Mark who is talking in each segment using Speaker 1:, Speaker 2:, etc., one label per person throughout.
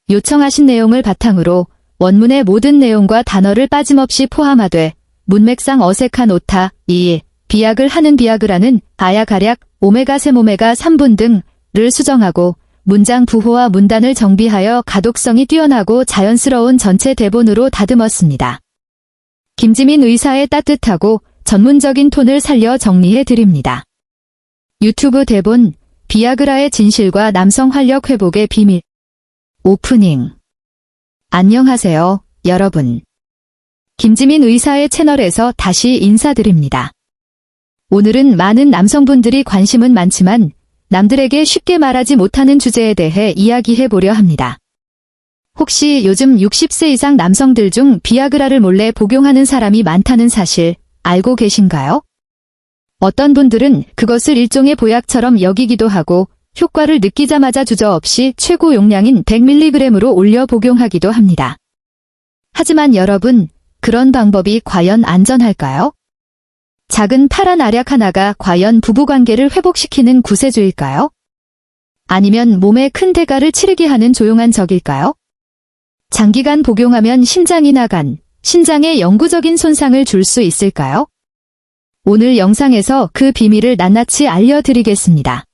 Speaker 1: 요청하신 내용을 바탕으로 원문의 모든 내용과 단어를 빠짐없이 포함하되 문맥상 어색한 오타, 비약을 하는 비아그라는 아야가략, 오메가3, 오메가3분 등을 수정하고 문장 부호와 문단을 정비하여 가독성이 뛰어나고 자연스러운 전체 대본으로 다듬었습니다. 김지민 의사의 따뜻하고 전문적인 톤을 살려 정리해 드립니다. 유튜브 대본, 비아그라의 진실과 남성 활력 회복의 비밀. 오프닝. 안녕하세요, 여러분. 김지민 의사의 채널에서 다시 인사드립니다. 오늘은 많은 남성분들이 관심은 많지만 남들에게 쉽게 말하지 못하는 주제에 대해 이야기해 보려 합니다. 혹시 요즘 60세 이상 남성들 중 비아그라를 몰래 복용하는 사람이 많다는 사실 알고 계신가요? 어떤 분들은 그것을 일종의 보약처럼 여기기도 하고 효과를 느끼자마자 주저없이 최고 용량인 100mg으로 올려 복용하기도 합니다. 하지만 여러분, 그런 방법이 과연 안전할까요? 작은 파란 알약 하나가 과연 부부관계를 회복시키는 구세주일까요? 아니면 몸에 큰 대가를 치르게 하는 조용한 적일까요? 장기간 복용하면 심장이나 간, 신장에 영구적인 손상을 줄 수 있을까요? 오늘 영상에서 그 비밀을 낱낱이 알려드리겠습니다.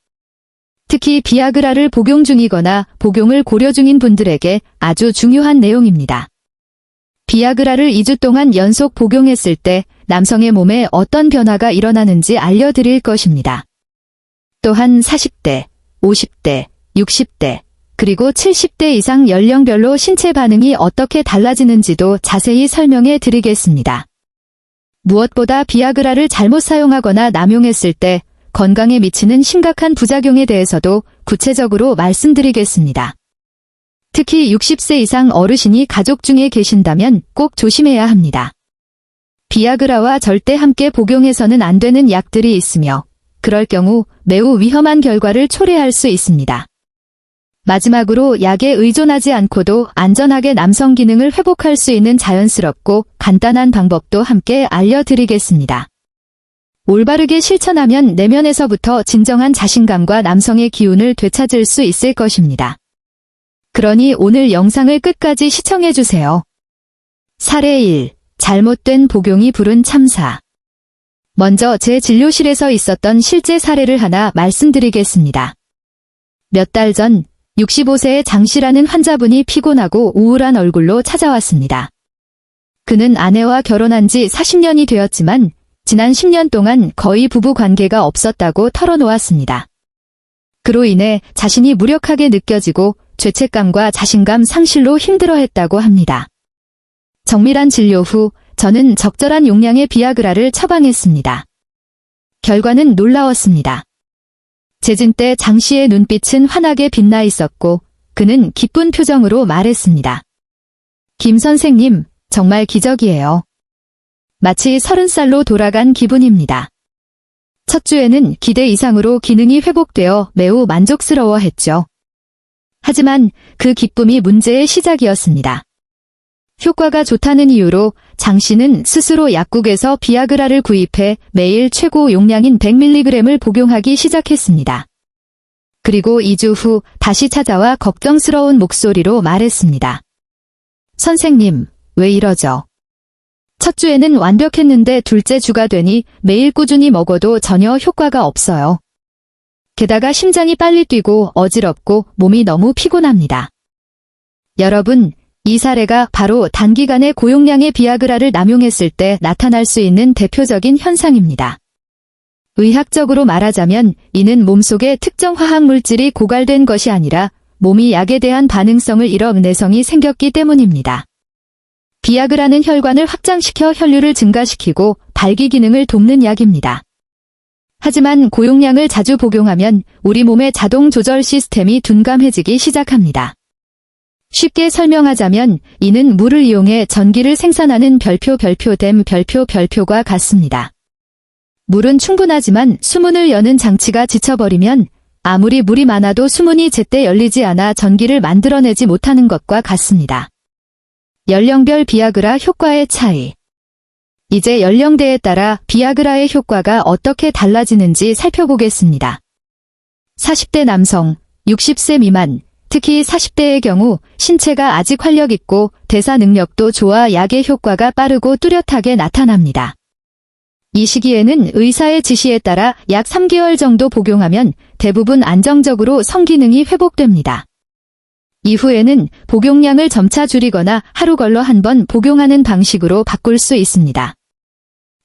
Speaker 1: 특히 비아그라를 복용 중이거나 복용을 고려 중인 분들에게 아주 중요한 내용입니다. 비아그라를 2주 동안 연속 복용했을 때 남성의 몸에 어떤 변화가 일어나는지 알려드릴 것입니다. 또한 40대, 50대, 60대, 그리고 70대 이상 연령별로 신체 반응이 어떻게 달라지는지도 자세히 설명해 드리겠습니다. 무엇보다 비아그라를 잘못 사용하거나 남용했을 때 건강에 미치는 심각한 부작용에 대해서도 구체적으로 말씀드리겠습니다. 특히 60세 이상 어르신이 가족 중에 계신다면 꼭 조심해야 합니다. 비아그라와 절대 함께 복용해서는 안 되는 약들이 있으며 그럴 경우 매우 위험한 결과를 초래할 수 있습니다. 마지막으로 약에 의존하지 않고도 안전하게 남성 기능을 회복할 수 있는 자연스럽고 간단한 방법도 함께 알려드리겠습니다. 올바르게 실천하면 내면에서부터 진정한 자신감과 남성의 기운을 되찾을 수 있을 것입니다. 그러니 오늘 영상을 끝까지 시청해주세요. 사례 1. 잘못된 복용이 부른 참사. 먼저 제 진료실에서 있었던 실제 사례를 하나 말씀드리겠습니다. 몇 달 전 65세의 장씨라는 환자분이 피곤하고 우울한 얼굴로 찾아왔습니다. 그는 아내와 결혼한 지 40년이 되었지만 지난 10년 동안 거의 부부 관계가 없었다고 털어놓았습니다. 그로 인해 자신이 무력하게 느껴지고 죄책감과 자신감 상실로 힘들어했다고 합니다. 정밀한 진료 후 저는 적절한 용량의 비아그라를 처방했습니다. 결과는 놀라웠습니다. 재진 때 장 씨의 눈빛은 환하게 빛나 있었고 그는 기쁜 표정으로 말했습니다. 김 선생님, 정말 기적이에요. 마치 30살로 돌아간 기분입니다. 첫 주에는 기대 이상으로 기능이 회복되어 매우 만족스러워했죠. 하지만 그 기쁨이 문제의 시작이었습니다. 효과가 좋다는 이유로 장 씨는 스스로 약국에서 비아그라를 구입해 매일 최고 용량인 100mg을 복용하기 시작했습니다. 그리고 2주 후 다시 찾아와 걱정스러운 목소리로 말했습니다. 선생님, 왜 이러죠? 첫 주에는 완벽했는데 둘째 주가 되니 매일 꾸준히 먹어도 전혀 효과가 없어요. 게다가 심장이 빨리 뛰고 어지럽고 몸이 너무 피곤합니다. 여러분, 이 사례가 바로 단기간에 고용량의 비아그라를 남용했을 때 나타날 수 있는 대표적인 현상입니다. 의학적으로 말하자면 이는 몸속에 특정 화학물질이 고갈된 것이 아니라 몸이 약에 대한 반응성을 잃어 내성이 생겼기 때문입니다. 비아그라는 혈관을 확장시켜 혈류를 증가시키고 발기 기능을 돕는 약입니다. 하지만 고용량을 자주 복용하면 우리 몸의 자동 조절 시스템이 둔감해지기 시작합니다. 쉽게 설명하자면 이는 물을 이용해 전기를 생산하는 별표과 같습니다. 물은 충분하지만 수문을 여는 장치가 지쳐버리면 아무리 물이 많아도 수문이 제때 열리지 않아 전기를 만들어내지 못하는 것과 같습니다. 연령별 비아그라 효과의 차이. 이제 연령대에 따라 비아그라의 효과가 어떻게 달라지는지 살펴보겠습니다. 40대 남성, 60세 미만, 특히 40대의 경우 신체가 아직 활력 있고 대사 능력도 좋아 약의 효과가 빠르고 뚜렷하게 나타납니다. 이 시기에는 의사의 지시에 따라 약 3개월 정도 복용하면 대부분 안정적으로 성기능이 회복됩니다. 이후에는 복용량을 점차 줄이거나 하루 걸러 한 번 복용하는 방식으로 바꿀 수 있습니다.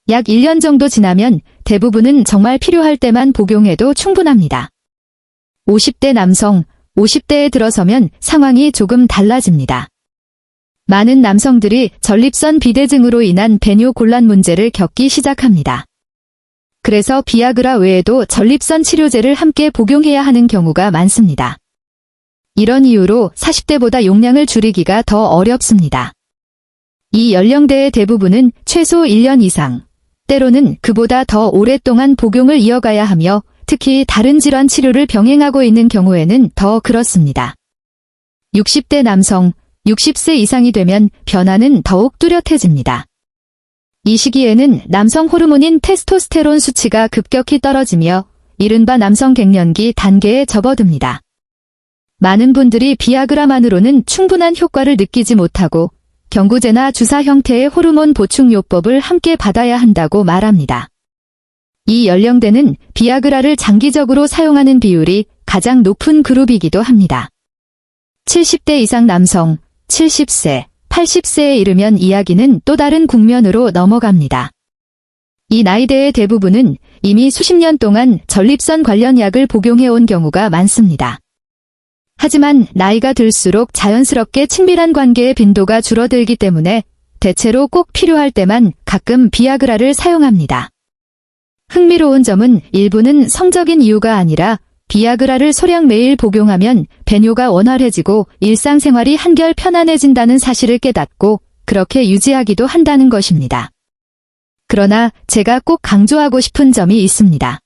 Speaker 1: 약 1년 정도 지나면 대부분은 정말 필요할 때만 복용해도 충분합니다. 50대 남성, 50대에 들어서면 상황이 조금 달라집니다. 많은 남성들이 전립선 비대증으로 인한 배뇨 곤란 문제를 겪기 시작합니다. 그래서 비아그라 외에도 전립선 치료제를 함께 복용해야 하는 경우가 많습니다. 이런 이유로 40대보다 용량을 줄이기가 더 어렵습니다. 이 연령대의 대부분은 최소 1년 이상, 때로는 그보다 더 오랫동안 복용을 이어가야 하며 특히 다른 질환 치료를 병행하고 있는 경우에는 더 그렇습니다. 60대 남성, 60세 이상이 되면 변화는 더욱 뚜렷해집니다. 이 시기에는 남성 호르몬인 테스토스테론 수치가 급격히 떨어지며 이른바 남성 갱년기 단계에 접어듭니다. 많은 분들이 비아그라만으로는 충분한 효과를 느끼지 못하고 경구제나 주사 형태의 호르몬 보충요법을 함께 받아야 한다고 말합니다. 이 연령대는 비아그라를 장기적으로 사용하는 비율이 가장 높은 그룹이기도 합니다. 70대 이상 남성, 70세, 80세에 이르면 이야기는 또 다른 국면으로 넘어갑니다. 이 나이대의 대부분은 이미 수십 년 동안 전립선 관련 약을 복용해온 경우가 많습니다. 하지만 나이가 들수록 자연스럽게 친밀한 관계의 빈도가 줄어들기 때문에 대체로 꼭 필요할 때만 가끔 비아그라를 사용합니다. 흥미로운 점은 일부는 성적인 이유가 아니라 비아그라를 소량 매일 복용하면 배뇨가 원활해지고 일상생활이 한결 편안해진다는 사실을 깨닫고 그렇게 유지하기도 한다는 것입니다. 그러나 제가 꼭 강조하고 싶은 점이 있습니다.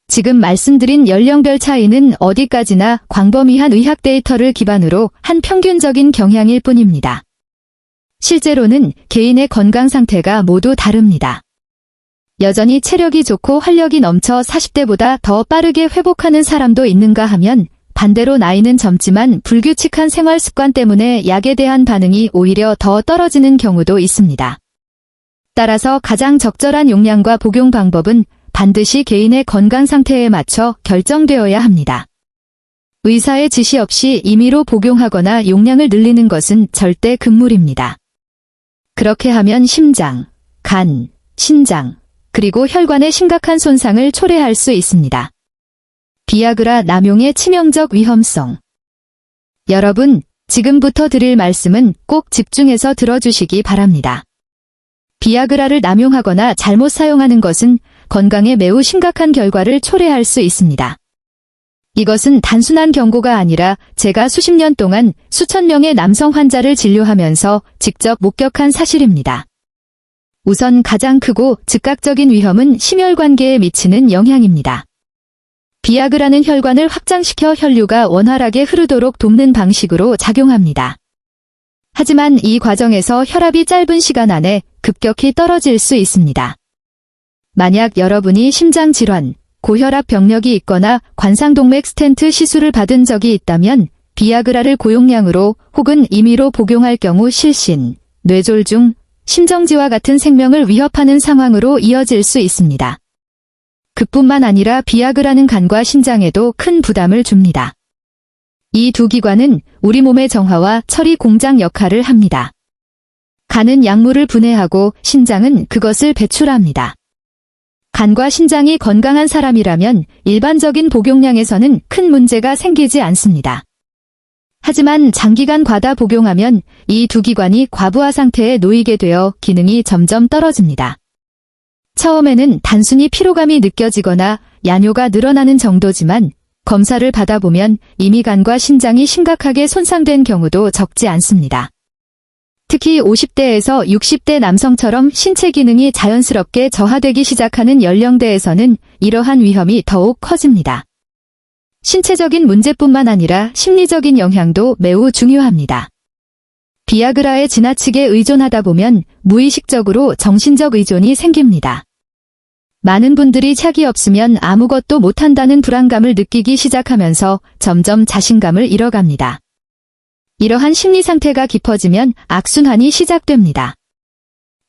Speaker 1: 지금 말씀드린 연령별 차이는 어디까지나 광범위한 의학 데이터를 기반으로 한 평균적인 경향일 뿐입니다. 실제로는 개인의 건강 상태가 모두 다릅니다. 여전히 체력이 좋고 활력이 넘쳐 40대보다 더 빠르게 회복하는 사람도 있는가 하면 반대로 나이는 젊지만 불규칙한 생활 습관 때문에 약에 대한 반응이 오히려 더 떨어지는 경우도 있습니다. 따라서 가장 적절한 용량과 복용 방법은 반드시 개인의 건강 상태에 맞춰 결정되어야 합니다. 의사의 지시 없이 임의로 복용하거나 용량을 늘리는 것은 절대 금물입니다. 그렇게 하면 심장, 간, 신장, 그리고 혈관에 심각한 손상을 초래할 수 있습니다. 비아그라 남용의 치명적 위험성. 여러분, 지금부터 드릴 말씀은 꼭 집중해서 들어주시기 바랍니다. 비아그라를 남용하거나 잘못 사용하는 것은 건강에 매우 심각한 결과를 초래할 수 있습니다. 이것은 단순한 경고가 아니라 제가 수십 년 동안 수천 명의 남성 환자를 진료하면서 직접 목격한 사실입니다. 우선 가장 크고 즉각적인 위험은 심혈관계에 미치는 영향입니다. 비아그라는 혈관을 확장시켜 혈류가 원활하게 흐르도록 돕는 방식으로 작용합니다. 하지만 이 과정에서 혈압이 짧은 시간 안에 급격히 떨어질 수 있습니다. 만약 여러분이 심장질환, 고혈압 병력이 있거나 관상동맥 스텐트 시술을 받은 적이 있다면 비아그라를 고용량으로 혹은 임의로 복용할 경우 실신, 뇌졸중, 심정지와 같은 생명을 위협하는 상황으로 이어질 수 있습니다. 그뿐만 아니라 비아그라는 간과 신장에도 큰 부담을 줍니다. 이 두 기관은 우리 몸의 정화와 처리 공장 역할을 합니다. 간은 약물을 분해하고 신장은 그것을 배출합니다. 간과 신장이 건강한 사람이라면 일반적인 복용량에서는 큰 문제가 생기지 않습니다. 하지만 장기간 과다 복용하면 이 두 기관이 과부하 상태에 놓이게 되어 기능이 점점 떨어집니다. 처음에는 단순히 피로감이 느껴지거나 야뇨가 늘어나는 정도지만 검사를 받아보면 이미 간과 신장이 심각하게 손상된 경우도 적지 않습니다. 특히 50대에서 60대 남성처럼 신체 기능이 자연스럽게 저하되기 시작하는 연령대에서는 이러한 위험이 더욱 커집니다. 신체적인 문제뿐만 아니라 심리적인 영향도 매우 중요합니다. 비아그라에 지나치게 의존하다 보면 무의식적으로 정신적 의존이 생깁니다. 많은 분들이 약이 없으면 아무것도 못한다는 불안감을 느끼기 시작하면서 점점 자신감을 잃어갑니다. 이러한 심리 상태가 깊어지면 악순환이 시작됩니다.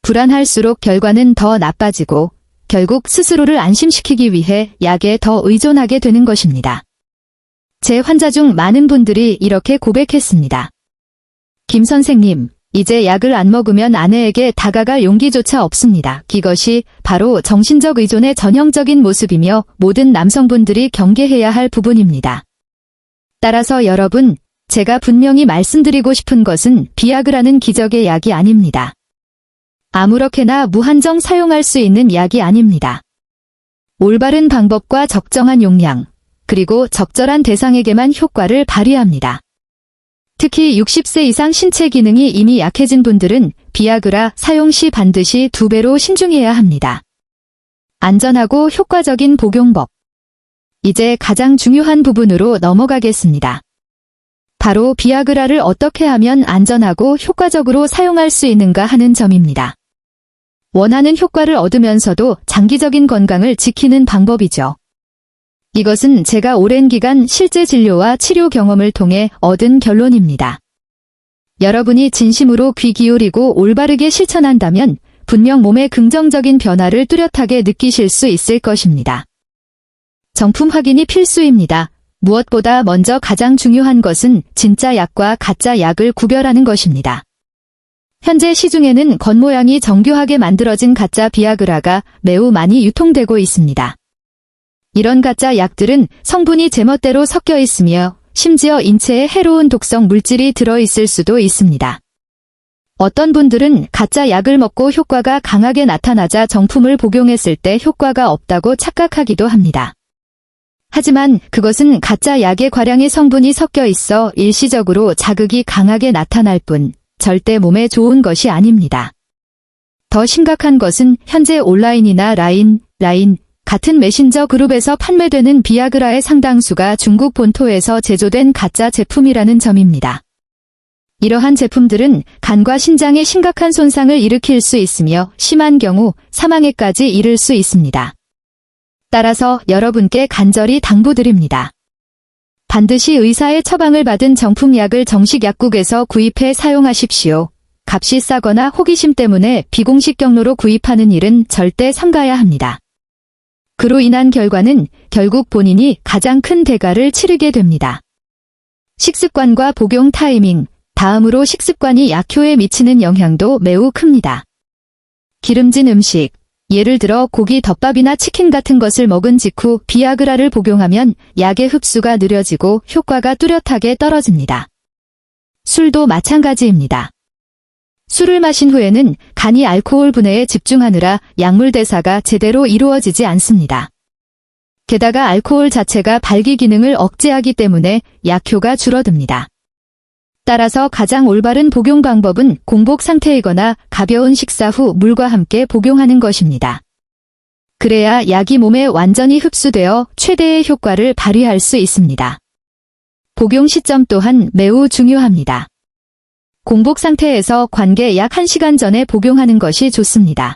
Speaker 1: 불안할수록 결과는 더 나빠지고 결국 스스로를 안심시키기 위해 약에 더 의존하게 되는 것입니다. 제 환자 중 많은 분들이 이렇게 고백했습니다. 김 선생님, 이제 약을 안 먹으면 아내에게 다가갈 용기조차 없습니다. 이것이 바로 정신적 의존의 전형적인 모습이며 모든 남성분들이 경계해야 할 부분입니다. 따라서 여러분, 제가 분명히 말씀드리고 싶은 것은 비아그라는 기적의 약이 아닙니다. 아무렇게나 무한정 사용할 수 있는 약이 아닙니다. 올바른 방법과 적정한 용량, 그리고 적절한 대상에게만 효과를 발휘합니다. 특히 60세 이상 신체 기능이 이미 약해진 분들은 비아그라 사용 시 반드시 2배로 신중해야 합니다. 안전하고 효과적인 복용법. 이제 가장 중요한 부분으로 넘어가겠습니다. 바로 비아그라를 어떻게 하면 안전하고 효과적으로 사용할 수 있는가 하는 점입니다. 원하는 효과를 얻으면서도 장기적인 건강을 지키는 방법이죠. 이것은 제가 오랜 기간 실제 진료와 치료 경험을 통해 얻은 결론입니다. 여러분이 진심으로 귀 기울이고 올바르게 실천한다면 분명 몸의 긍정적인 변화를 뚜렷하게 느끼실 수 있을 것입니다. 정품 확인이 필수입니다. 무엇보다 먼저 가장 중요한 것은 진짜 약과 가짜 약을 구별하는 것입니다. 현재 시중에는 겉모양이 정교하게 만들어진 가짜 비아그라가 매우 많이 유통되고 있습니다. 이런 가짜 약들은 성분이 제멋대로 섞여 있으며 심지어 인체에 해로운 독성 물질이 들어있을 수도 있습니다. 어떤 분들은 가짜 약을 먹고 효과가 강하게 나타나자 정품을 복용했을 때 효과가 없다고 착각하기도 합니다. 하지만 그것은 가짜 약의 과량의 성분이 섞여 있어 일시적으로 자극이 강하게 나타날 뿐 절대 몸에 좋은 것이 아닙니다. 더 심각한 것은 현재 온라인이나 라인 같은 메신저 그룹에서 판매되는 비아그라의 상당수가 중국 본토에서 제조된 가짜 제품이라는 점입니다. 이러한 제품들은 간과 신장에 심각한 손상을 일으킬 수 있으며 심한 경우 사망에까지 이를 수 있습니다. 따라서 여러분께 간절히 당부드립니다. 반드시 의사의 처방을 받은 정품약을 정식 약국에서 구입해 사용하십시오. 값이 싸거나 호기심 때문에 비공식 경로로 구입하는 일은 절대 삼가야 합니다. 그로 인한 결과는 결국 본인이 가장 큰 대가를 치르게 됩니다. 식습관과 복용 타이밍, 다음으로 식습관이 약효에 미치는 영향도 매우 큽니다. 기름진 음식, 예를 들어 고기 덮밥이나 치킨 같은 것을 먹은 직후 비아그라를 복용하면 약의 흡수가 느려지고 효과가 뚜렷하게 떨어집니다. 술도 마찬가지입니다. 술을 마신 후에는 간이 알코올 분해에 집중하느라 약물 대사가 제대로 이루어지지 않습니다. 게다가 알코올 자체가 발기 기능을 억제하기 때문에 약효가 줄어듭니다. 따라서 가장 올바른 복용 방법은 공복 상태이거나 가벼운 식사 후 물과 함께 복용하는 것입니다. 그래야 약이 몸에 완전히 흡수되어 최대의 효과를 발휘할 수 있습니다. 복용 시점 또한 매우 중요합니다. 공복 상태에서 관계 약 1시간 전에 복용하는 것이 좋습니다.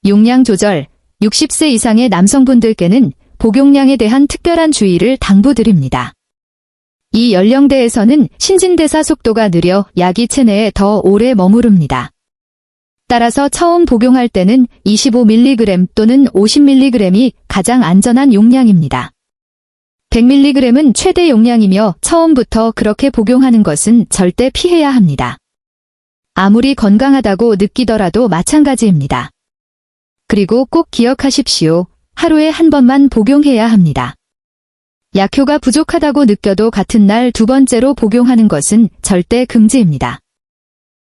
Speaker 1: 용량 조절, 60세 이상의 남성분들께는 복용량에 대한 특별한 주의를 당부드립니다. 이 연령대에서는 신진대사 속도가 느려 약이 체내에 더 오래 머무릅니다. 따라서 처음 복용할 때는 25mg 또는 50mg이 가장 안전한 용량입니다. 100mg은 최대 용량이며 처음부터 그렇게 복용하는 것은 절대 피해야 합니다. 아무리 건강하다고 느끼더라도 마찬가지입니다. 그리고 꼭 기억하십시오. 하루에 한 번만 복용해야 합니다. 약효가 부족하다고 느껴도 같은 날 2번째로 복용하는 것은 절대 금지입니다.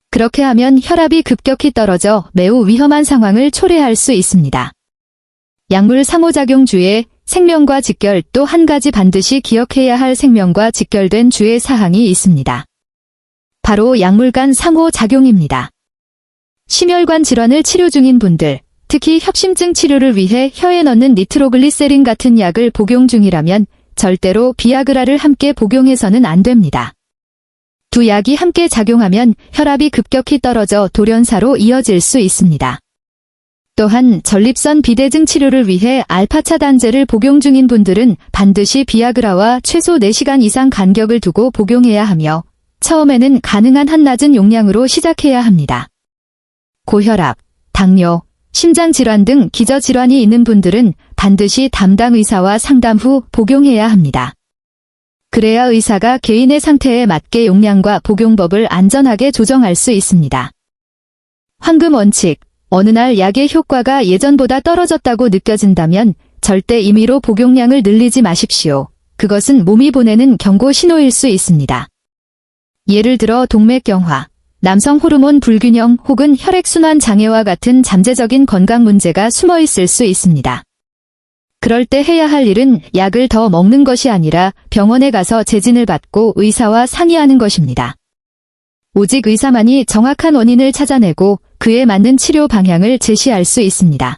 Speaker 1: 그렇게 하면 혈압이 급격히 떨어져 매우 위험한 상황을 초래할 수 있습니다. 약물 상호작용 주에 생명과 직결 또 한 가지 반드시 기억해야 할 생명과 직결된 주의 사항이 있습니다. 바로 약물 간 상호작용입니다. 심혈관 질환을 치료 중인 분들, 특히 협심증 치료를 위해 혀에 넣는 니트로글리세린 같은 약을 복용 중이라면 절대로 비아그라를 함께 복용해서는 안 됩니다. 두 약이 함께 작용하면 혈압이 급격히 떨어져 돌연사로 이어질 수 있습니다. 또한 전립선 비대증 치료를 위해 알파차단제를 복용 중인 분들은 반드시 비아그라와 최소 4시간 이상 간격을 두고 복용해야 하며 처음에는 가능한 한 낮은 용량으로 시작해야 합니다. 고혈압, 당뇨, 심장질환 등 기저질환이 있는 분들은 반드시 담당 의사와 상담 후 복용해야 합니다. 그래야 의사가 개인의 상태에 맞게 용량과 복용법을 안전하게 조정할 수 있습니다. 황금 원칙, 어느 날 약의 효과가 예전보다 떨어졌다고 느껴진다면 절대 임의로 복용량을 늘리지 마십시오. 그것은 몸이 보내는 경고 신호일 수 있습니다. 예를 들어 동맥경화, 남성 호르몬 불균형 혹은 혈액순환 장애와 같은 잠재적인 건강 문제가 숨어 있을 수 있습니다. 그럴 때 해야 할 일은 약을 더 먹는 것이 아니라 병원에 가서 재진을 받고 의사와 상의하는 것입니다. 오직 의사만이 정확한 원인을 찾아내고 그에 맞는 치료 방향을 제시할 수 있습니다.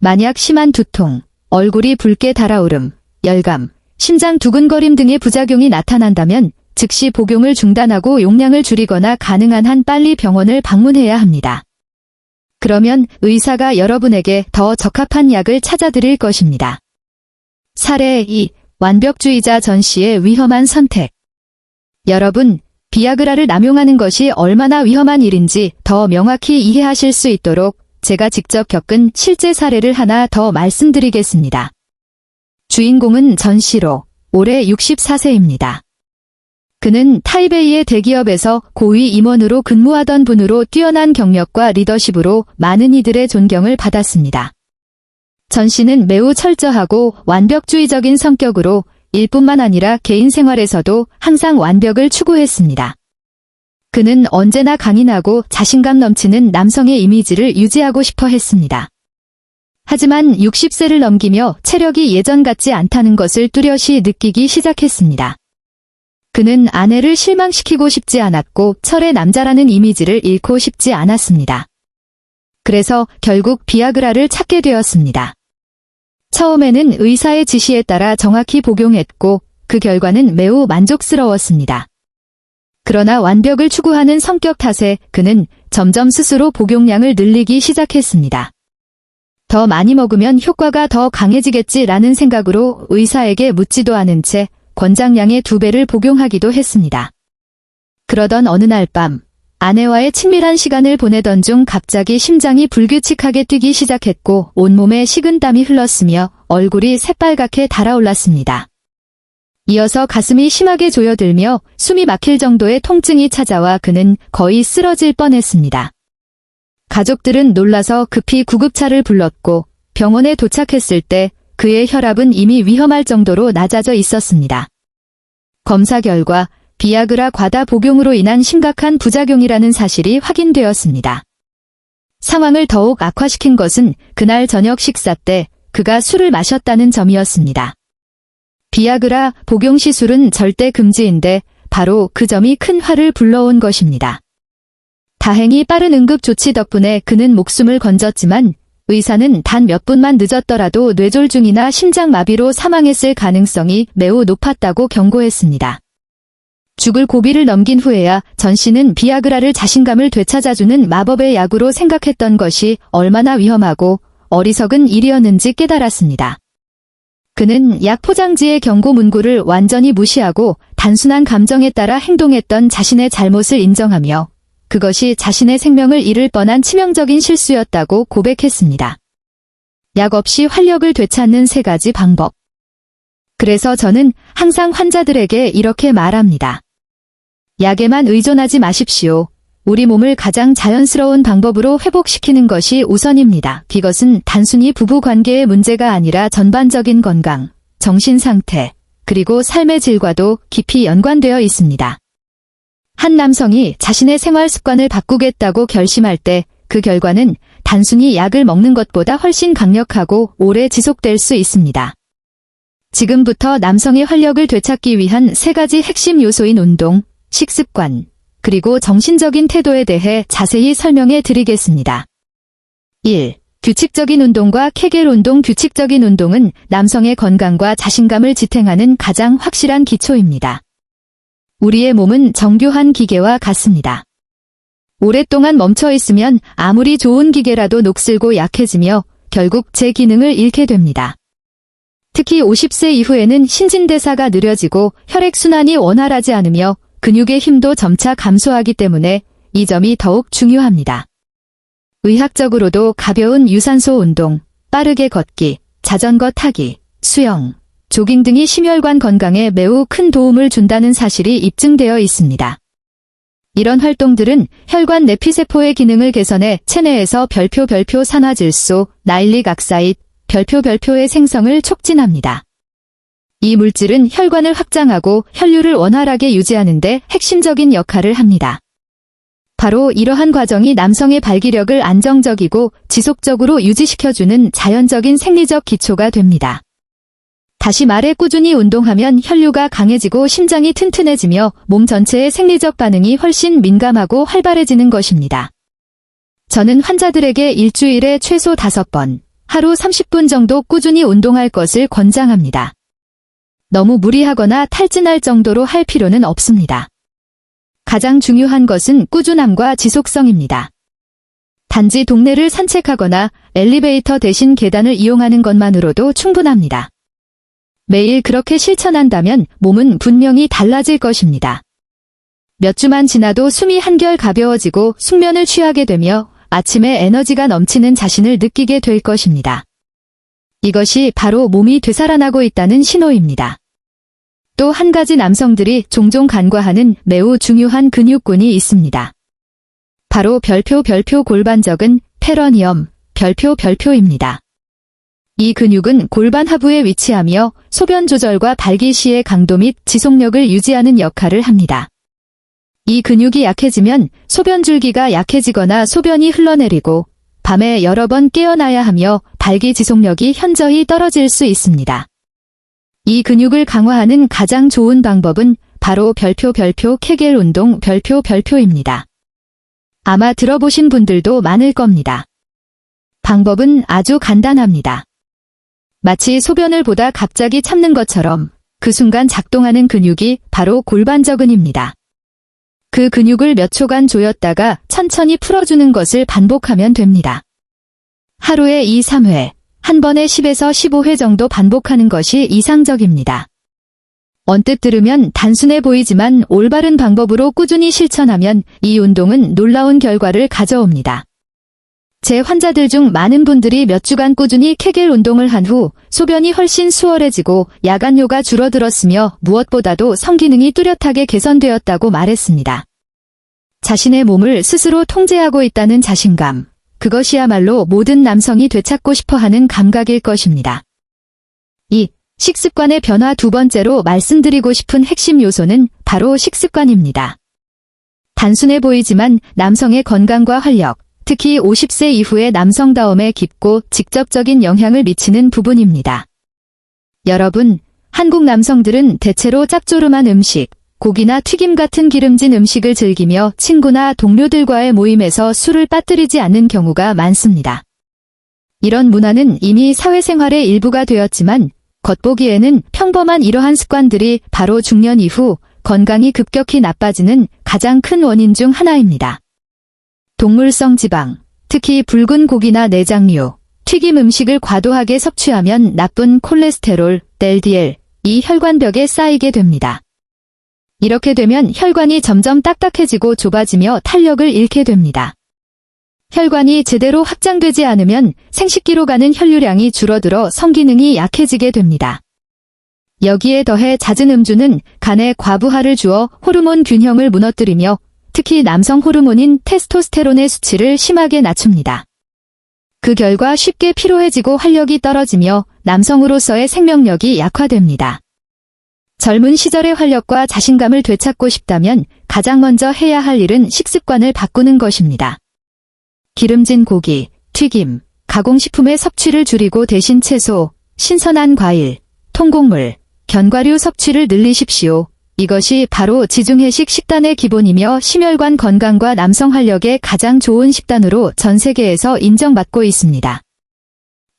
Speaker 1: 만약 심한 두통, 얼굴이 붉게 달아오름, 열감, 심장 두근거림 등의 부작용이 나타난다면 즉시 복용을 중단하고 용량을 줄이거나 가능한 한 빨리 병원을 방문해야 합니다. 그러면 의사가 여러분에게 더 적합한 약을 찾아드릴 것입니다. 사례 2. 완벽주의자 전 씨의 위험한 선택. 여러분, 비아그라를 남용하는 것이 얼마나 위험한 일인지 더 명확히 이해하실 수 있도록 제가 직접 겪은 실제 사례를 하나 더 말씀드리겠습니다. 주인공은 전 씨로 올해 64세입니다. 그는 타이베이의 대기업에서 고위 임원으로 근무하던 분으로 뛰어난 경력과 리더십으로 많은 이들의 존경을 받았습니다. 전 씨는 매우 철저하고 완벽주의적인 성격으로 일뿐만 아니라 개인 생활에서도 항상 완벽을 추구했습니다. 그는 언제나 강인하고 자신감 넘치는 남성의 이미지를 유지하고 싶어 했습니다. 하지만 60세를 넘기며 체력이 예전 같지 않다는 것을 뚜렷이 느끼기 시작했습니다. 그는 아내를 실망시키고 싶지 않았고 철의 남자라는 이미지를 잃고 싶지 않았습니다. 그래서 결국 비아그라를 찾게 되었습니다. 처음에는 의사의 지시에 따라 정확히 복용했고 그 결과는 매우 만족스러웠습니다. 그러나 완벽을 추구하는 성격 탓에 그는 점점 스스로 복용량을 늘리기 시작했습니다. 더 많이 먹으면 효과가 더 강해지겠지라는 생각으로 의사에게 묻지도 않은 채 권장량의 2배를 복용하기도 했습니다. 그러던 어느 날 밤, 아내와의 친밀한 시간을 보내던 중 갑자기 심장이 불규칙하게 뛰기 시작했고 온몸에 식은땀이 흘렀으며 얼굴이 새빨갛게 달아올랐습니다. 이어서 가슴이 심하게 조여들며 숨이 막힐 정도의 통증이 찾아와 그는 거의 쓰러질 뻔했습니다. 가족들은 놀라서 급히 구급차를 불렀고 병원에 도착했을 때 그의 혈압은 이미 위험할 정도로 낮아져 있었습니다. 검사 결과 비아그라 과다 복용으로 인한 심각한 부작용이라는 사실이 확인되었습니다. 상황을 더욱 악화시킨 것은 그날 저녁 식사 때 그가 술을 마셨다는 점이었습니다. 비아그라 복용 시 술은 절대 금지인데 바로 그 점이 큰 화를 불러온 것입니다. 다행히 빠른 응급 조치 덕분에 그는 목숨을 건졌지만 의사는 단 몇 분만 늦었더라도 뇌졸중이나 심장마비로 사망했을 가능성이 매우 높았다고 경고했습니다. 죽을 고비를 넘긴 후에야 전 씨는 비아그라를 자신감을 되찾아주는 마법의 약으로 생각했던 것이 얼마나 위험하고 어리석은 일이었는지 깨달았습니다. 그는 약 포장지의 경고 문구를 완전히 무시하고 단순한 감정에 따라 행동했던 자신의 잘못을 인정하며 그것이 자신의 생명을 잃을 뻔한 치명적인 실수였다고 고백했습니다. 약 없이 활력을 되찾는 3가지 방법. 그래서 저는 항상 환자들에게 이렇게 말합니다. 약에만 의존하지 마십시오. 우리 몸을 가장 자연스러운 방법으로 회복시키는 것이 우선입니다. 이것은 단순히 부부 관계의 문제가 아니라 전반적인 건강, 정신 상태, 그리고 삶의 질과도 깊이 연관되어 있습니다. 한 남성이 자신의 생활 습관을 바꾸겠다고 결심할 때 그 결과는 단순히 약을 먹는 것보다 훨씬 강력하고 오래 지속될 수 있습니다. 지금부터 남성의 활력을 되찾기 위한 3가지 핵심 요소인 운동, 식습관, 그리고 정신적인 태도에 대해 자세히 설명해 드리겠습니다. 1. 규칙적인 운동과 케겔 운동. 규칙적인 운동은 남성의 건강과 자신감을 지탱하는 가장 확실한 기초입니다. 우리의 몸은 정교한 기계와 같습니다. 오랫동안 멈춰 있으면 아무리 좋은 기계라도 녹슬고 약해지며 결국 제 기능을 잃게 됩니다. 특히 50세 이후에는 신진대사가 느려지고 혈액순환이 원활하지 않으며 근육의 힘도 점차 감소하기 때문에 이 점이 더욱 중요합니다. 의학적으로도 가벼운 유산소 운동, 빠르게 걷기, 자전거 타기, 수영, 조깅 등이 심혈관 건강에 매우 큰 도움을 준다는 사실이 입증되어 있습니다. 이런 활동들은 혈관 내피세포의 기능을 개선해 체내에서 별표 산화질소, 나일릭 악사이드, 별표의 생성을 촉진합니다. 이 물질은 혈관을 확장하고 혈류를 원활하게 유지하는 데 핵심적인 역할을 합니다. 바로 이러한 과정이 남성의 발기력을 안정적이고 지속적으로 유지시켜주는 자연적인 생리적 기초가 됩니다. 다시 말해 꾸준히 운동하면 혈류가 강해지고 심장이 튼튼해지며 몸 전체의 생리적 반응이 훨씬 민감하고 활발해지는 것입니다. 저는 환자들에게 일주일에 최소 5번, 하루 30분 정도 꾸준히 운동할 것을 권장합니다. 너무 무리하거나 탈진할 정도로 할 필요는 없습니다. 가장 중요한 것은 꾸준함과 지속성입니다. 단지 동네를 산책하거나 엘리베이터 대신 계단을 이용하는 것만으로도 충분합니다. 매일 그렇게 실천한다면 몸은 분명히 달라질 것입니다. 몇 주만 지나도 숨이 한결 가벼워지고 숙면을 취하게 되며 아침에 에너지가 넘치는 자신을 느끼게 될 것입니다. 이것이 바로 몸이 되살아나고 있다는 신호입니다. 또 한 가지 남성들이 종종 간과하는 매우 중요한 근육군이 있습니다. 바로 별표 골반적은 페러니엄, 별표입니다. 이 근육은 골반 하부에 위치하며 소변 조절과 발기 시의 강도 및 지속력을 유지하는 역할을 합니다. 이 근육이 약해지면 소변 줄기가 약해지거나 소변이 흘러내리고 밤에 여러 번 깨어나야 하며 발기 지속력이 현저히 떨어질 수 있습니다. 이 근육을 강화하는 가장 좋은 방법은 바로 별표 케겔 운동 별표입니다. 아마 들어보신 분들도 많을 겁니다. 방법은 아주 간단합니다. 마치 소변을 보다 갑자기 참는 것처럼 그 순간 작동하는 근육이 바로 골반저근입니다. 그 근육을 몇 초간 조였다가 천천히 풀어주는 것을 반복하면 됩니다. 하루에 2-3회, 한 번에 10에서 15회 정도 반복하는 것이 이상적입니다. 언뜻 들으면 단순해 보이지만 올바른 방법으로 꾸준히 실천하면 이 운동은 놀라운 결과를 가져옵니다. 제 환자들 중 많은 분들이 몇 주간 꾸준히 케겔 운동을 한 후 소변이 훨씬 수월해지고 야간뇨가 줄어들었으며 무엇보다도 성기능이 뚜렷하게 개선되었다고 말했습니다. 자신의 몸을 스스로 통제하고 있다는 자신감, 그것이야말로 모든 남성이 되찾고 싶어하는 감각일 것입니다. 식습관의 변화 두 번째로 말씀드리고 싶은 핵심 요소는 바로 식습관입니다. 단순해 보이지만 남성의 건강과 활력, 특히 50세 이후의 남성다움에 깊고 직접적인 영향을 미치는 부분입니다. 여러분, 한국 남성들은 대체로 짭조름한 음식, 고기나 튀김 같은 기름진 음식을 즐기며 친구나 동료들과의 모임에서 술을 빠뜨리지 않는 경우가 많습니다. 이런 문화는 이미 사회생활의 일부가 되었지만 겉보기에는 평범한 이러한 습관들이 바로 중년 이후 건강이 급격히 나빠지는 가장 큰 원인 중 하나입니다. 동물성 지방, 특히 붉은 고기나 내장류, 튀김 음식을 과도하게 섭취하면 나쁜 콜레스테롤, LDL, 이 혈관벽에 쌓이게 됩니다. 이렇게 되면 혈관이 점점 딱딱해지고 좁아지며 탄력을 잃게 됩니다. 혈관이 제대로 확장되지 않으면 생식기로 가는 혈류량이 줄어들어 성기능이 약해지게 됩니다. 여기에 더해 잦은 음주는 간에 과부하를 주어 호르몬 균형을 무너뜨리며 특히 남성 호르몬인 테스토스테론의 수치를 심하게 낮춥니다. 그 결과 쉽게 피로해지고 활력이 떨어지며 남성으로서의 생명력이 약화됩니다. 젊은 시절의 활력과 자신감을 되찾고 싶다면 가장 먼저 해야 할 일은 식습관을 바꾸는 것입니다. 기름진 고기, 튀김, 가공식품의 섭취를 줄이고 대신 채소, 신선한 과일, 통곡물, 견과류 섭취를 늘리십시오. 이것이 바로 지중해식 식단의 기본이며 심혈관 건강과 남성 활력에 가장 좋은 식단으로 전 세계에서 인정받고 있습니다.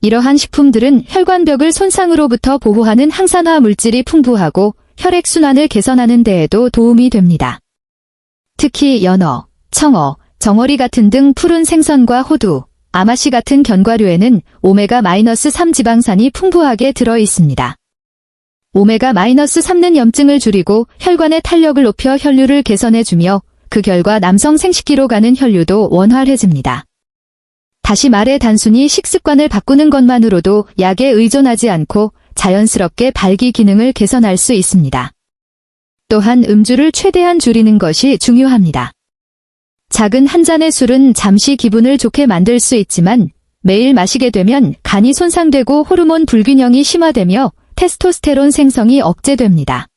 Speaker 1: 이러한 식품들은 혈관벽을 손상으로부터 보호하는 항산화 물질이 풍부하고 혈액순환을 개선하는 데에도 도움이 됩니다. 특히 연어, 청어, 정어리 같은 등 푸른 생선과 호두, 아마씨 같은 견과류에는 오메가-3 지방산이 풍부하게 들어 있습니다. 오메가-3는 염증을 줄이고 혈관의 탄력을 높여 혈류를 개선해주며 그 결과 남성 생식기로 가는 혈류도 원활해집니다. 다시 말해 단순히 식습관을 바꾸는 것만으로도 약에 의존하지 않고 자연스럽게 발기 기능을 개선할 수 있습니다. 또한 음주를 최대한 줄이는 것이 중요합니다. 작은 한 잔의 술은 잠시 기분을 좋게 만들 수 있지만 매일 마시게 되면 간이 손상되고 호르몬 불균형이 심화되며 테스토스테론 생성이 억제됩니다.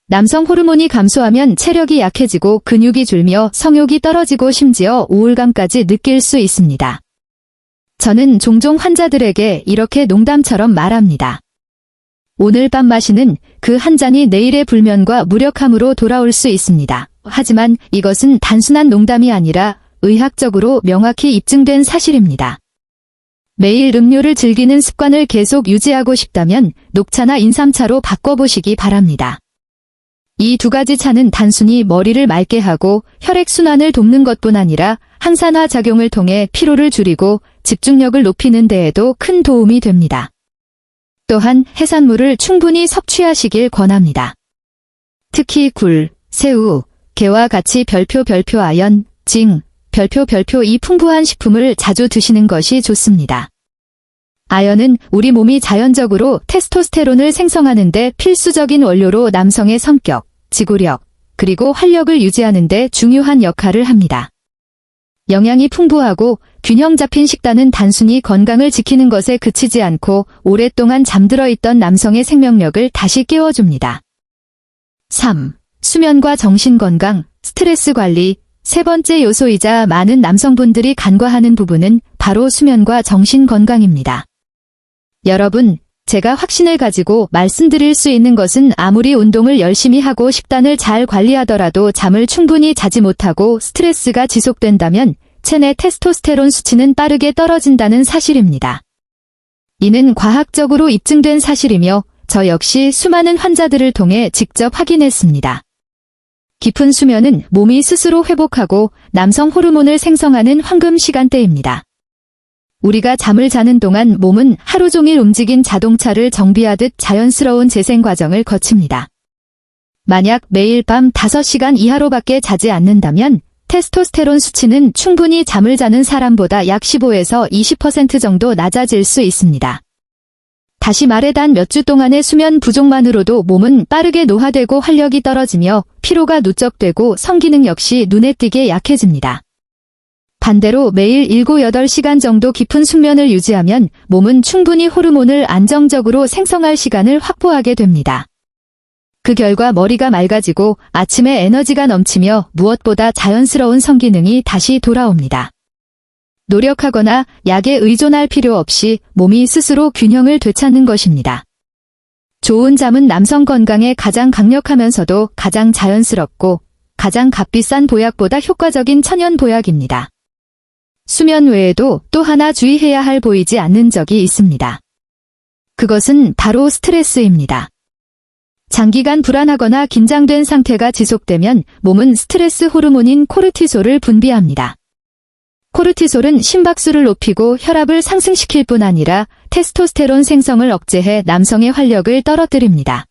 Speaker 1: 남성 호르몬이 감소하면 체력이 약해지고 근육이 줄며 성욕이 떨어지고 심지어 우울감까지 느낄 수 있습니다. 저는 종종 환자들에게 이렇게 농담처럼 말합니다. 오늘 밤 마시는 그 한 잔이 내일의 불면과 무력함으로 돌아올 수 있습니다. 하지만 이것은 단순한 농담이 아니라 의학적으로 명확히 입증된 사실입니다. 매일 음료를 즐기는 습관을 계속 유지하고 싶다면 녹차나 인삼차로 바꿔보시기 바랍니다. 이 두 가지 차는 단순히 머리를 맑게 하고 혈액순환을 돕는 것뿐 아니라 항산화 작용을 통해 피로를 줄이고 집중력을 높이는 데에도 큰 도움이 됩니다. 또한 해산물을 충분히 섭취하시길 권합니다. 특히 굴, 새우, 게와 같이 별표 아연, 징, 별표 이 풍부한 식품을 자주 드시는 것이 좋습니다. 아연은 우리 몸이 자연적으로 테스토스테론을 생성하는 데 필수적인 원료로 남성의 성격, 지구력, 그리고 활력을 유지하는 데 중요한 역할을 합니다. 영양이 풍부하고 균형 잡힌 식단은 단순히 건강을 지키는 것에 그치지 않고 오랫동안 잠들어 있던 남성의 생명력을 다시 깨워줍니다. 3. 수면과 정신건강, 스트레스 관리. 세 번째 요소이자 많은 남성분들이 간과하는 부분은 바로 수면과 정신건강입니다. 여러분, 제가 확신을 가지고 말씀드릴 수 있는 것은 아무리 운동을 열심히 하고 식단을 잘 관리하더라도 잠을 충분히 자지 못하고 스트레스가 지속된다면 체내 테스토스테론 수치는 빠르게 떨어진다는 사실입니다. 이는 과학적으로 입증된 사실이며 저 역시 수많은 환자들을 통해 직접 확인했습니다. 깊은 수면은 몸이 스스로 회복하고 남성 호르몬을 생성하는 황금 시간대입니다. 우리가 잠을 자는 동안 몸은 하루 종일 움직인 자동차를 정비하듯 자연스러운 재생 과정을 거칩니다. 만약 매일 밤 5시간 이하로밖에 자지 않는다면 테스토스테론 수치는 충분히 잠을 자는 사람보다 약 15에서 20% 정도 낮아질 수 있습니다. 다시 말해 단 몇 주 동안의 수면 부족만으로도 몸은 빠르게 노화되고 활력이 떨어지며 피로가 누적되고 성기능 역시 눈에 띄게 약해집니다. 반대로 매일 7, 8시간 정도 깊은 숙면을 유지하면 몸은 충분히 호르몬을 안정적으로 생성할 시간을 확보하게 됩니다. 그 결과 머리가 맑아지고 아침에 에너지가 넘치며 무엇보다 자연스러운 성기능이 다시 돌아옵니다. 노력하거나 약에 의존할 필요 없이 몸이 스스로 균형을 되찾는 것입니다. 좋은 잠은 남성 건강에 가장 강력하면서도 가장 자연스럽고 가장 값비싼 보약보다 효과적인 천연 보약입니다. 수면 외에도 또 하나 주의해야 할 보이지 않는 적이 있습니다. 그것은 바로 스트레스입니다. 장기간 불안하거나 긴장된 상태가 지속되면 몸은 스트레스 호르몬인 코르티솔을 분비합니다. 코르티솔은 심박수를 높이고 혈압을 상승시킬 뿐 아니라 테스토스테론 생성을 억제해 남성의 활력을 떨어뜨립니다.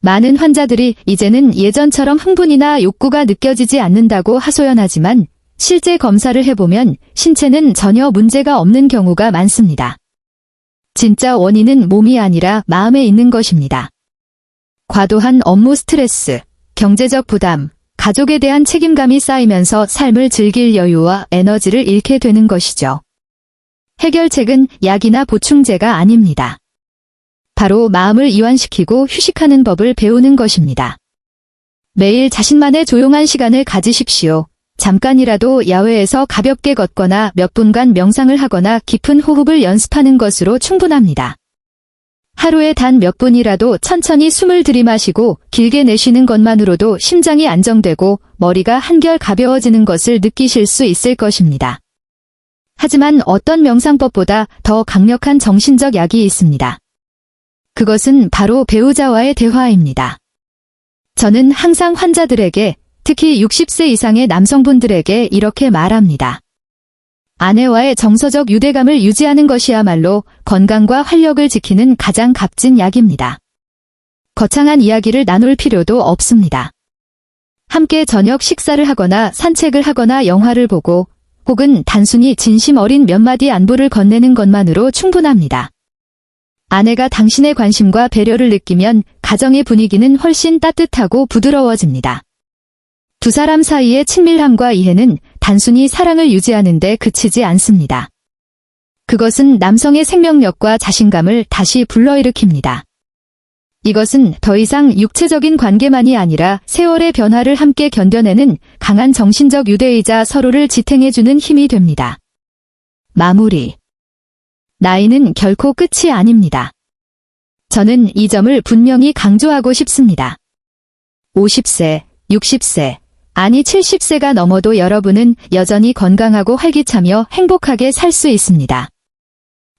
Speaker 1: 많은 환자들이 이제는 예전처럼 흥분이나 욕구가 느껴지지 않는다고 하소연하지만 실제 검사를 해보면 신체는 전혀 문제가 없는 경우가 많습니다. 진짜 원인은 몸이 아니라 마음에 있는 것입니다. 과도한 업무 스트레스, 경제적 부담, 가족에 대한 책임감이 쌓이면서 삶을 즐길 여유와 에너지를 잃게 되는 것이죠. 해결책은 약이나 보충제가 아닙니다. 바로 마음을 이완시키고 휴식하는 법을 배우는 것입니다. 매일 자신만의 조용한 시간을 가지십시오. 잠깐이라도 야외에서 가볍게 걷거나 몇 분간 명상을 하거나 깊은 호흡을 연습하는 것으로 충분합니다. 하루에 단 몇 분이라도 천천히 숨을 들이마시고 길게 내쉬는 것만으로도 심장이 안정되고 머리가 한결 가벼워지는 것을 느끼실 수 있을 것입니다. 하지만 어떤 명상법보다 더 강력한 정신적 약이 있습니다. 그것은 바로 배우자와의 대화입니다. 저는 항상 환자들에게 특히 60세 이상의 남성분들에게 이렇게 말합니다. 아내와의 정서적 유대감을 유지하는 것이야말로 건강과 활력을 지키는 가장 값진 약입니다. 거창한 이야기를 나눌 필요도 없습니다. 함께 저녁 식사를 하거나 산책을 하거나 영화를 보고 혹은 단순히 진심 어린 몇 마디 안부를 건네는 것만으로 충분합니다. 아내가 당신의 관심과 배려를 느끼면 가정의 분위기는 훨씬 따뜻하고 부드러워집니다. 두 사람 사이의 친밀함과 이해는 단순히 사랑을 유지하는 데 그치지 않습니다. 그것은 남성의 생명력과 자신감을 다시 불러일으킵니다. 이것은 더 이상 육체적인 관계만이 아니라 세월의 변화를 함께 견뎌내는 강한 정신적 유대이자 서로를 지탱해주는 힘이 됩니다. 마무리. 나이는 결코 끝이 아닙니다. 저는 이 점을 분명히 강조하고 싶습니다. 50세, 60세, 아니 70세가 넘어도 여러분은 여전히 건강하고 활기차며 행복하게 살 수 있습니다.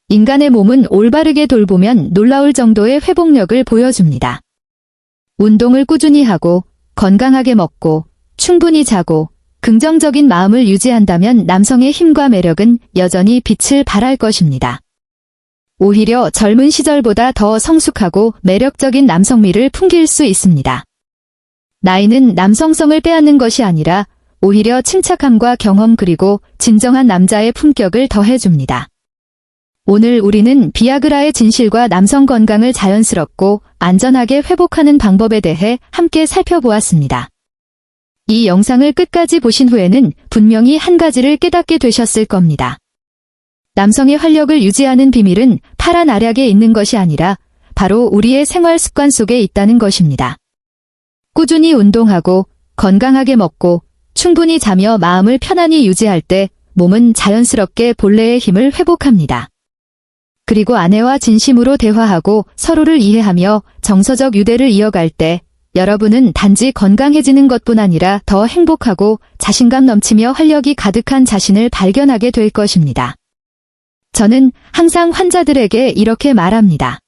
Speaker 1: 인간의 몸은 올바르게 돌보면 놀라울 정도의 회복력을 보여줍니다. 운동을 꾸준히 하고 건강하게 먹고 충분히 자고 긍정적인 마음을 유지한다면 남성의 힘과 매력은 여전히 빛을 발할 것입니다. 오히려 젊은 시절보다 더 성숙하고 매력적인 남성미를 풍길 수 있습니다. 나이는 남성성을 빼앗는 것이 아니라 오히려 침착함과 경험 그리고 진정한 남자의 품격을 더해줍니다. 오늘 우리는 비아그라의 진실과 남성 건강을 자연스럽고 안전하게 회복하는 방법에 대해 함께 살펴보았습니다. 이 영상을 끝까지 보신 후에는 분명히 한 가지를 깨닫게 되셨을 겁니다. 남성의 활력을 유지하는 비밀은 파란 알약에 있는 것이 아니라 바로 우리의 생활 습관 속에 있다는 것입니다. 꾸준히 운동하고 건강하게 먹고 충분히 자며 마음을 편안히 유지할 때 몸은 자연스럽게 본래의 힘을 회복합니다. 그리고 아내와 진심으로 대화하고 서로를 이해하며 정서적 유대를 이어갈 때 여러분은 단지 건강해지는 것뿐 아니라 더 행복하고 자신감 넘치며 활력이 가득한 자신을 발견하게 될 것입니다. 저는 항상 환자들에게 이렇게 말합니다.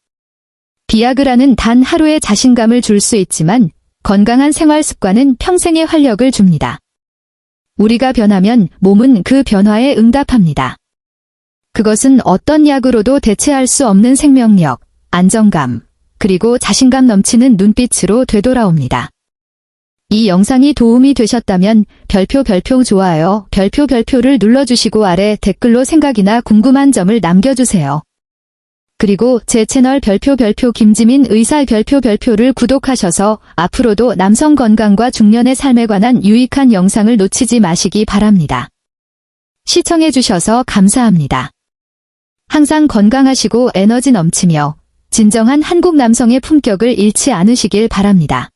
Speaker 1: 비아그라는 단 하루의 자신감을 줄 수 있지만 건강한 생활 습관은 평생의 활력을 줍니다. 우리가 변하면 몸은 그 변화에 응답합니다. 그것은 어떤 약으로도 대체할 수 없는 생명력, 안정감, 그리고 자신감 넘치는 눈빛으로 되돌아옵니다. 이 영상이 도움이 되셨다면 별표 좋아요, 별표를 눌러주시고 아래 댓글로 생각이나 궁금한 점을 남겨주세요. 그리고 제 채널 별표 김지민 의사 별표를 구독하셔서 앞으로도 남성 건강과 중년의 삶에 관한 유익한 영상을 놓치지 마시기 바랍니다. 시청해주셔서 감사합니다. 항상 건강하시고 에너지 넘치며 진정한 한국 남성의 품격을 잃지 않으시길 바랍니다.